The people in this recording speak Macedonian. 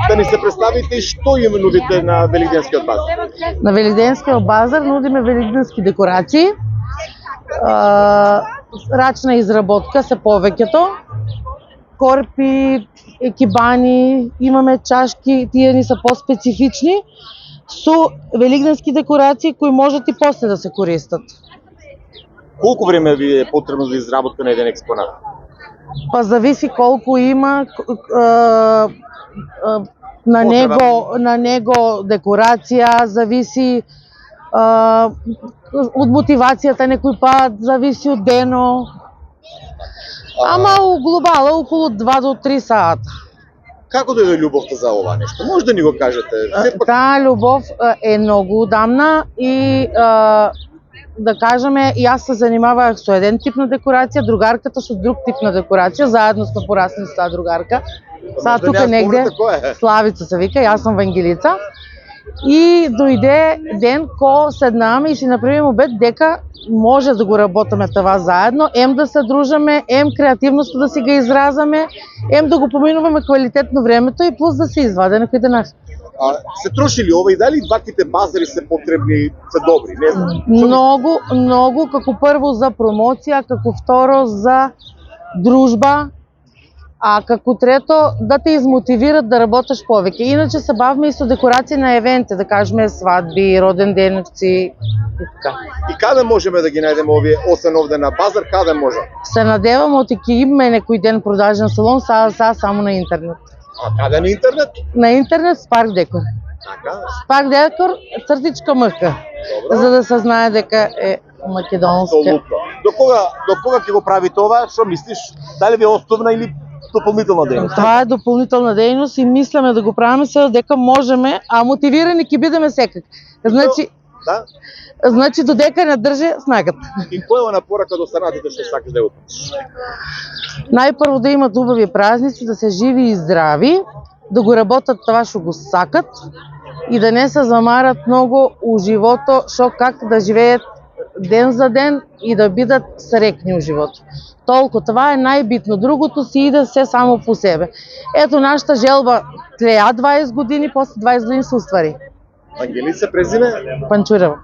Да ни се представите што им нудите на Великденскиот базар? На Великденскиот базар нудиме великденски декорации. Рачна изработка се повеќето. Корпи, екибани, имаме чашки, тие ни се поспецифични, со великденски декорации кои можат и после да се користат. Колку време ви е потребно за изработка на еден експонат? Па зависи колку има на него декорација, зависи од мотивацијата некој пат, зависи од дено. Ама у глобала околу 2 до 3 сата. Како дојде љубовта за ова нешто? Може да ни го кажете? Таа љубов е многу удамна и да кажеме, јас се занимавах со еден тип на декорација, другарката со друг тип на декорација, заедно сме порасли со таа другарка. Сега тука негде, Славица се вика, јас сум Вангелица. И дојде ден ко седнаме и си направиме обед дека може да го работиме това заедно, ем да се дружаме, ем креативноста да си ga изразаме, ем да го поминуваме квалитетно времето и плюс да се изваде некој денар. Се троши ли ова и дали дваките базари се потребни, се добри? Не знам. Многу, како прво за промоција, како второ за дружба, а како трето да те измотивират да работиш повеќе. Иначе се бавиме и со декорации на евенти, да кажеме свадби, роден деневци. И каде можеме да ги најдеме овие, освен овде на базар, каде може? Се надевам од ќе имаме некој ден продажен салон, сега само на интернет. А каде на интернет? На интернет Spark Decor. Така? Spark Decor _MK. За да се знае дека е македонска. Апсолутно. До кога ќе го правите ова? Што мислиш? Дали ви е основна или дополнителна дејност? Това е дополнителна дејност и мислиме да го правиме се дека можеме, а мотивирани ќе бидеме секак. Значи, да? Значи додека не држи снагата. И која е напорака до станатите што сакаш да го правиш? Најпрво да имат убави празници, да се живи и здрави, да го работат това што го сакат и да не се замарат многу у живото, што как да живеат ден за ден и да бидат срекни у живото. Толку, това е најбитно. Другото си иде се само по себе. Ето нашата желба треа 20 години, после 20 години се уствари. Вангелица, презиме? Панчурева.